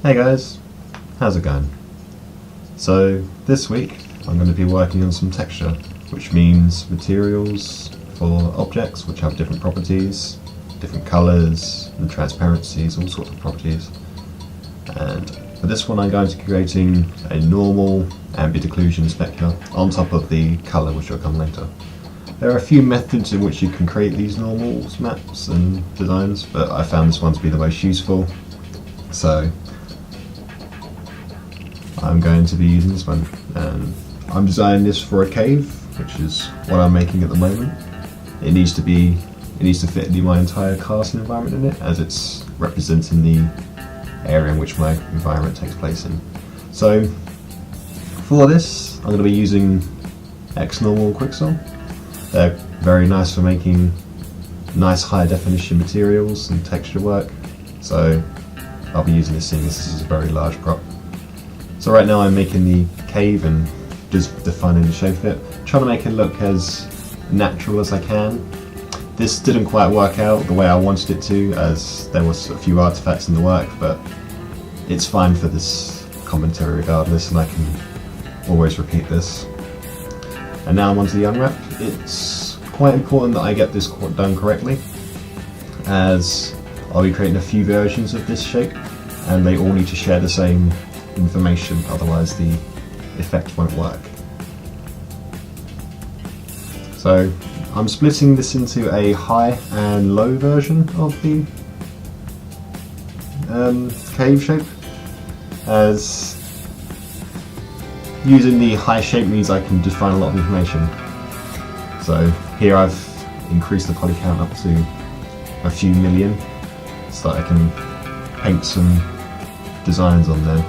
Hey guys, how's it going? So this week I'm going to be working on some texture, which means materials for objects which have different properties, different colours and transparencies, all sorts of properties. And for this one I'm going to be creating a normal ambient occlusion specular on top of the colour, which will come later. There are a few methods in which you can create these normals, maps and designs, but I found this one to be the most useful. So I'm going to be using this one, and I'm designing this for a cave, which is what I'm making at the moment. It needs to fit my entire casting environment in it, as it's representing the area in which my environment takes place in. So for this, I'm going to be using XNormal Quixel. They're very nice for making nice high definition materials and texture work. So I'll be using this, seeing as this is a very large prop. So right now I'm making the cave and just defining the shape of it, trying to make it look as natural as I can. This didn't quite work out the way I wanted it to, as there was a few artifacts in the work, but it's fine for this commentary regardless, and I can always repeat this. And now I'm onto the unwrap. It's quite important that I get this done correctly, as I'll be creating a few versions of this shape and they all need to share the same information, otherwise the effect won't work. So I'm splitting this into a high and low version of the cave shape, as using the high shape means I can define a lot of information. So here I've increased the poly count up to a few million so that I can paint some designs on there,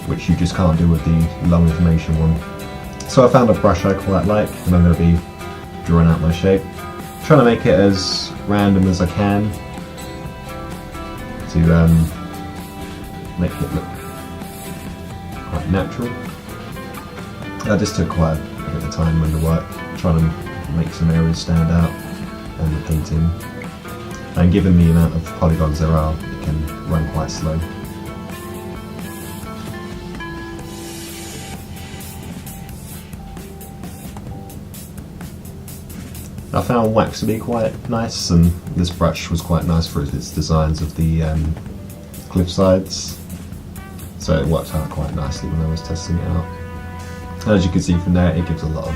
which you just can't do with the low information one. So I found a brush I quite like, and I'm going to be drawing out my shape, trying to make it as random as I can to make it look quite natural. This took quite a bit of time in the work, trying to make some areas stand out and the painting, and given the amount of polygons there are, it can run quite slow. I found wax to be quite nice, and this brush was quite nice for its designs of the cliff sides, so it worked out quite nicely when I was testing it out. As you can see from there, it gives a lot of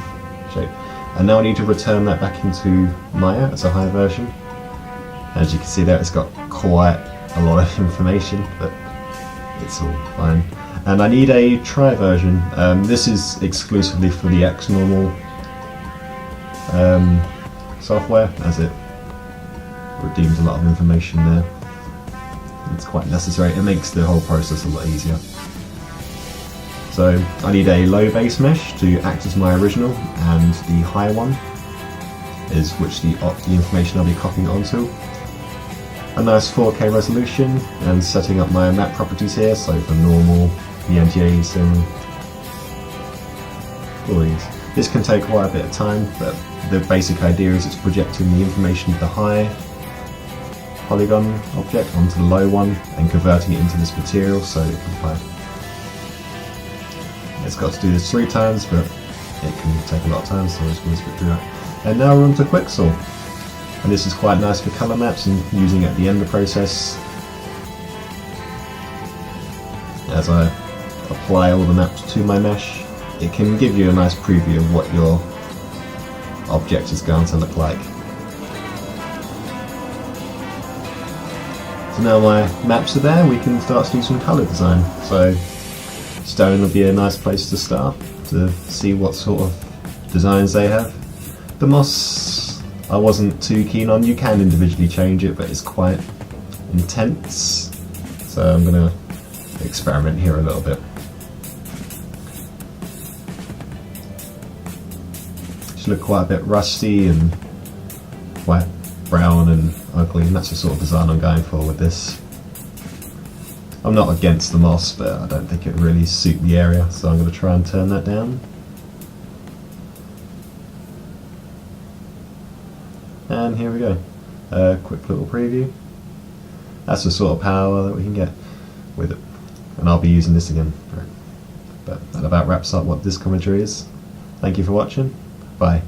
shape. And now I need to return that back into Maya as a high version. As you can see there, it's got quite a lot of information, but it's all fine. And I need a try version. This is exclusively for the XNormal software, as it redeems a lot of information there. It's quite necessary. It makes the whole process a lot easier. So I need a low base mesh to act as my original, and the high one is which the information I'll be copying onto. A nice 4K resolution, and setting up my map properties here, so for normal, ENGAs and all these. This can take quite a bit of time, but the basic idea is it's projecting the information of the high polygon object onto the low one and converting it into this material so it can fly. It's got to do this 3 times, but it can take a lot of time, so I'm just going to skip through that. And now we're on to Quixel. And this is quite nice for colour maps and using it at the end of the process. As I apply all the maps to my mesh, it can give you a nice preview of what your object is going to look like. So now my maps are there, we can start to do some colour design. So stone will be a nice place to start to see what sort of designs they have. The moss I wasn't too keen on. You can individually change it, but it's quite intense, so I'm going to experiment here a little bit. Should look quite a bit rusty and quite brown and ugly, and that's the sort of design I'm going for with this. I'm not against the moss, but I don't think it would really suit the area, so I'm going to try and turn that down. And here we go. Quick little preview. That's the sort of power that we can get. with it, and I'll be using this again. But that about wraps up what this commentary is. Thank you for watching. Bye.